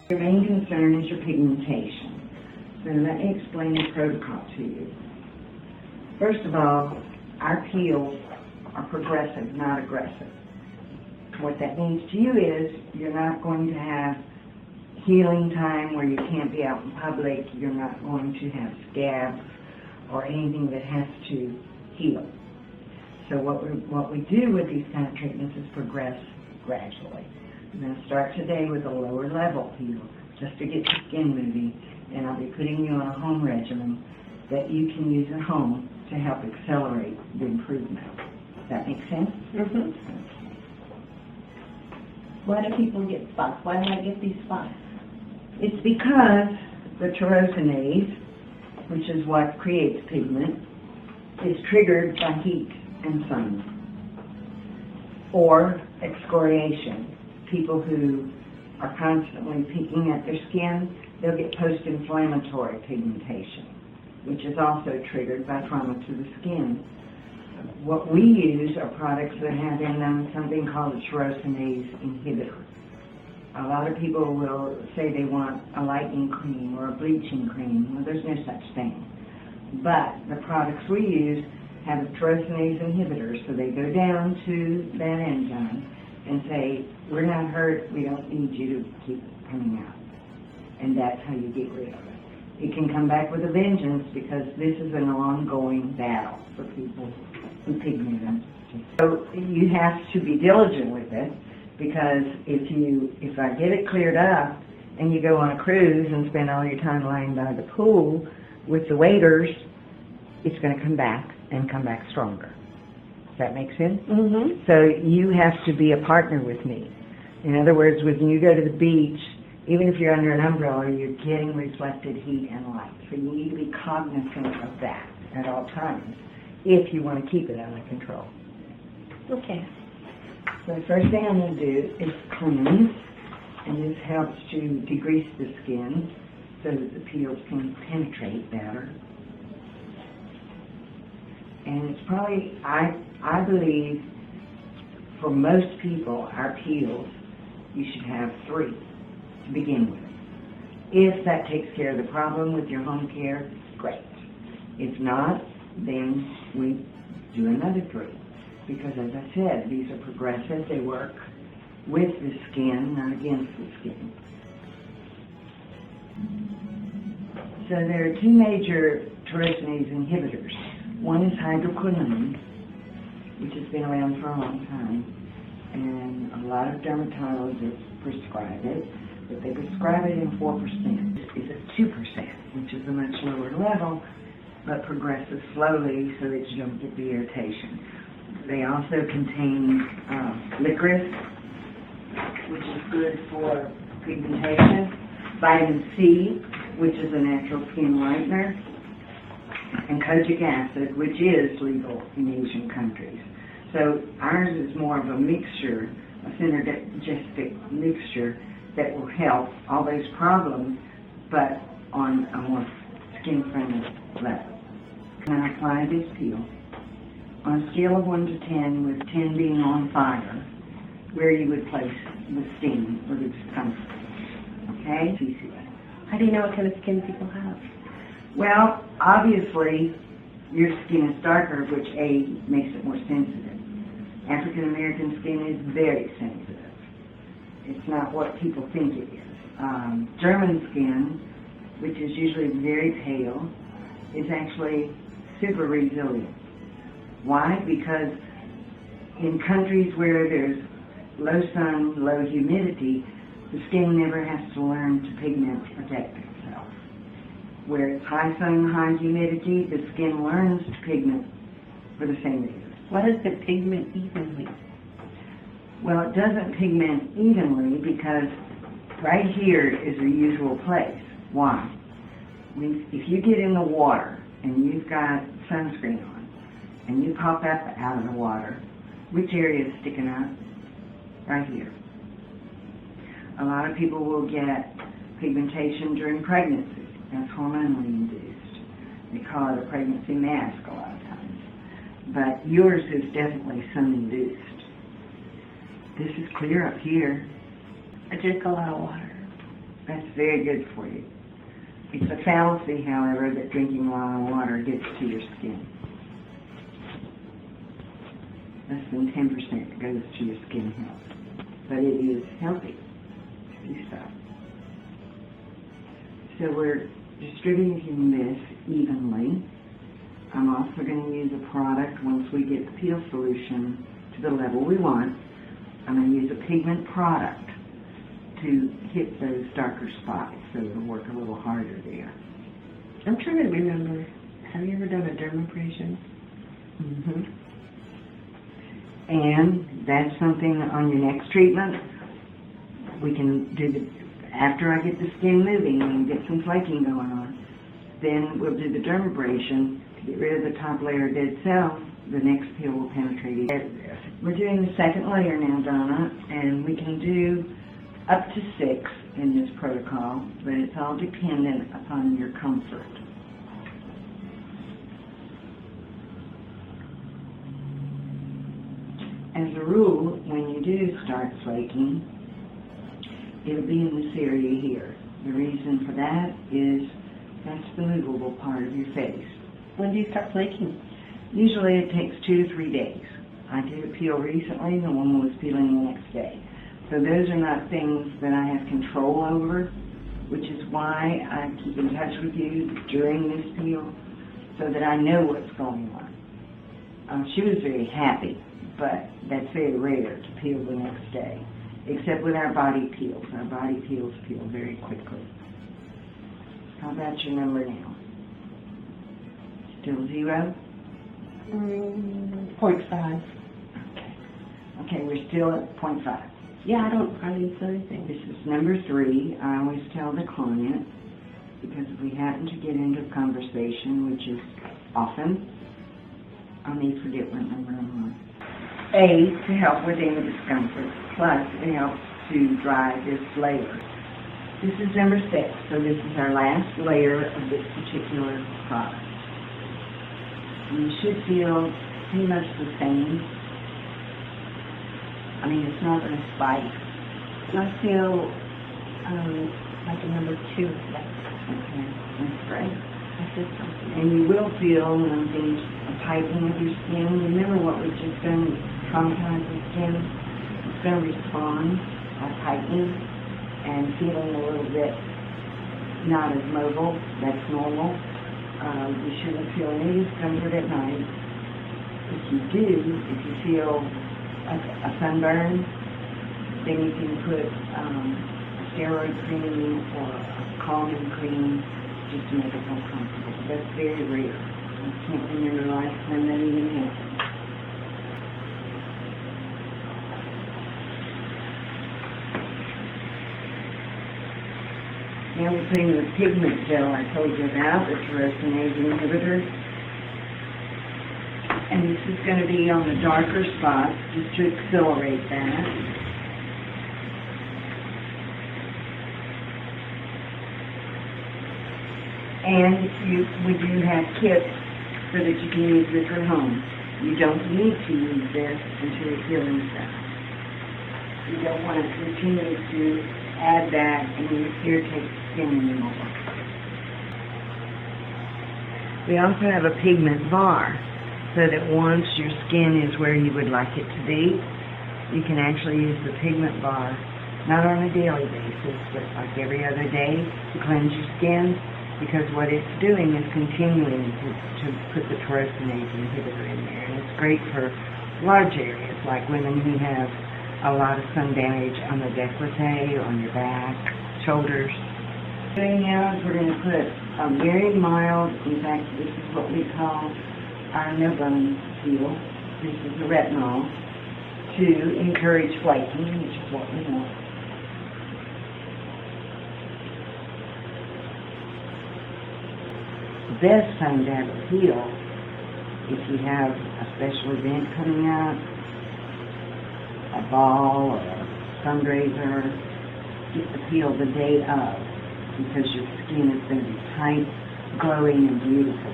Your main concern is your pigmentation. So let me explain the protocol to you. First of all, our peels are progressive, not aggressive. What that means to you is you're not going to have healing time where you can't be out in public. You're not going to have scabs or anything that has to heal. So what we do with these kind of treatments is progress gradually. I'm going to start today with a lower level peel just to get the skin moving, and I'll be putting you on a home regimen that you can use at home to help accelerate the improvement. Does that make sense? Mm-hmm. Why do people get spots? Why do I get these spots? It's because the tyrosinase, which is what creates pigment, is triggered by heat and sun or excoriation. People who are constantly picking at their skin, they'll get post-inflammatory pigmentation, which is also triggered by trauma to the skin. What we use are products that have in them something called a tyrosinase inhibitor. A lot of people will say they want a lightening cream or a bleaching cream. Well, there's no such thing. But the products we use have a tyrosinase inhibitor, so they go down to that enzyme and say, we're not hurt, we don't need you to keep coming out. And that's how you get rid of it. It can come back with a vengeance because this is an ongoing battle for people who pigment. So you have to be diligent with it, because if I get it cleared up and you go on a cruise and spend all your time lying by the pool with the waiters, it's going to come back and come back stronger. Does that make sense? Mm-hmm. So you have to be a partner with me. In other words, when you go to the beach, even if you're under an umbrella, you're getting reflected heat and light. So you need to be cognizant of that at all times if you want to keep it under control. Okay. So the first thing I'm going to do is cleanse, and this helps to degrease the skin so that the peels can penetrate better. And it's probably, I believe, for most people, our peels, you should have 3 to begin with. If that takes care of the problem with your home care, great. If not, then we do another 3. Because as I said, these are progressive. They work with the skin, not against the skin. So there are 2 major tyrosinase inhibitors. One is hydroquinone, which has been around for a long time, and a lot of dermatologists prescribe it, but they prescribe it in 4%. It's at 2%, which is a much lower level, but progresses slowly so that you don't get the irritation. They also contain licorice, which is good for pigmentation, vitamin C, which is a natural skin whitener, and kojic acid, which is legal in Asian countries. So ours is more of a mixture, a synergistic mixture that will help all those problems, but on a more skin-friendly level. Can I apply this peel? On a scale of 1 to 10, with 10 being on fire, where you would place the sting or the discomfort. Okay? How do you know what kind of skin people have? Well, obviously, your skin is darker, which makes it more sensitive. African American skin is very sensitive. It's not what people think it is. German skin, which is usually very pale, is actually super resilient. Why? Because in countries where there's low sun, low humidity, the skin never has to learn to pigment to protect itself. Where it's high sun, high humidity, the skin learns to pigment for the same reason. Why does it pigment evenly? Well, it doesn't pigment evenly because right here is the usual place. Why? If you get in the water and you've got sunscreen on, and you pop up out of the water, which area is sticking up? Right here. A lot of people will get pigmentation during pregnancy. That's hormonally induced. They call it a pregnancy mask a lot of times. But yours is definitely sun-induced. This is clear up here. I drink a lot of water. That's very good for you. It's a fallacy, however, that drinking a lot of water gets to your skin. Less than 10% goes to your skin health. But it is healthy to do so. So we're distributing this evenly. I'm also going to use a product once we get the peel solution to the level we want. I'm going to use a pigment product to hit those darker spots, so it'll work a little harder there. I'm trying to remember, have you ever done a dermabrasion? Mm-hmm. And that's something on your next treatment. We can do after I get the skin moving and get some flaking going on, then we'll do the dermabrasion to get rid of the top layer of dead cells. The next peel will penetrate it. We're doing the second layer now, Donna, and we can do up to 6 in this protocol, but it's all dependent upon your comfort. As a rule, when you do start flaking, it'll be in this area here. The reason for that is that's the movable part of your face. When do you start flaking? Usually it takes 2 to 3 days. I did a peel recently, the woman was peeling the next day. So those are not things that I have control over, which is why I keep in touch with you during this peel so that I know what's going on. She was very happy, but that's very rare to peel the next day, except with our body peels. Our body peels peel very quickly. How about your number now? Still 0? 0.5. Okay, we're still at 0.5. Yeah, I didn't say anything. This is number 3. I always tell the client, because if we happen to get into a conversation, which is often, I may forget what number I'm on. A, to help with any discomfort, plus it helps to dry this layer. This is number 6, so this is our last layer of this particular product. You should feel pretty much the same. I mean, it's not going to spike. I feel like a number 2. Okay, that's great. I feel something. And you will feel when there's a tightening of your skin. Remember what we've just done is traumatize the skin. It's going to respond by tightening and feeling a little bit not as mobile. That's normal. You shouldn't feel any discomfort at night. If you do, if you feel a sunburn, then you can put a steroid cream or a calming cream just to make it more comfortable. That's very rare. I can't remember the last time that even happened. Now we're putting the pigment gel I told you about, the tyrosine inhibitor. And this is going to be on the darker spots just to accelerate that. And we do have kits so that you can use this at home. You don't need to use this until you're healing stuff. You don't want to continue to add that and irritate the skin anymore. We also have a pigment bar, so that once your skin is where you would like it to be, you can actually use the pigment bar, not on a daily basis, but like every other day to cleanse your skin, because what it's doing is continuing to put the tyrosinase inhibitor in there. And it's great for large areas, like women who have a lot of sun damage on the décolleté, on your back, shoulders. What we're doing now is we're going to put a very mild, in fact, this is what we call our no-bone peel. This is the retinol to encourage flaking, which is what we want. The best time to have a peel, if you have a special event coming up, a ball or a fundraiser, get the peel the day of, because your skin is going to be tight, glowing, and beautiful.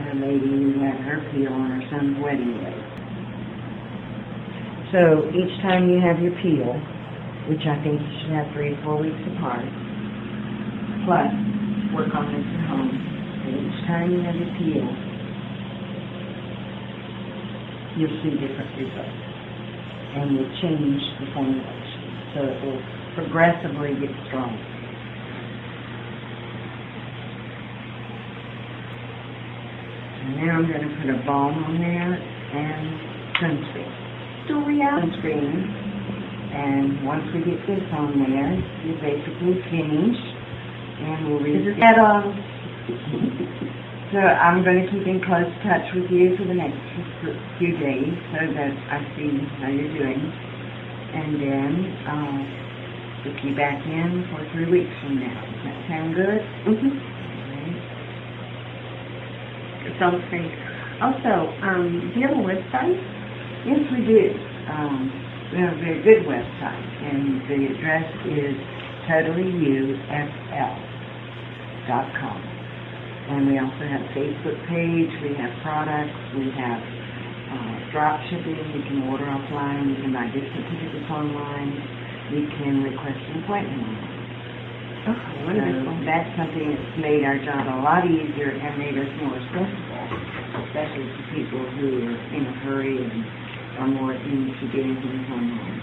A lady who had her peel on her son's wedding day. So each time you have your peel, which I think you should have 3 to 4 weeks apart, plus work on this at home. And each time you have a peel, you'll see different results. And you'll change the formulation. So it will progressively get stronger. And now I'm going to put a balm on there and sunscreen. Sunscreen. And once we get this on there, you're basically finished. And we'll read that on. So I'm going to keep in close touch with you for the next few days so that I see how you're doing. And then we'll be back in for 3 weeks from now. Does that sound good? Mm-hmm. Right. It sounds great. Also, do you have a website? Yes, we do. We have a very good website, and the address is totallyufl.com. And we also have a Facebook page, we have products, we have drop shipping, you can order offline, you can buy gift certificates online, you can request an appointment online. Oh, wonderful. So that's something that's made our job a lot easier and made us more accessible, especially to people who are in a hurry and are more into getting things online.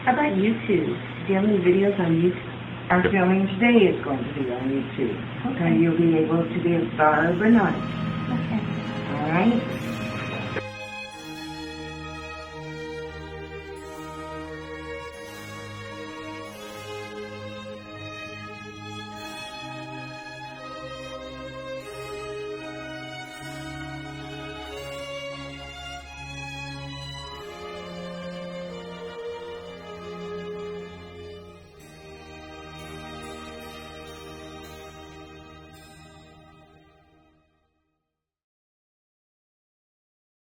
How about YouTube? Do you have any videos on YouTube? Our filming today is going to be on YouTube. Okay. So you'll be able to be a barber night. Okay.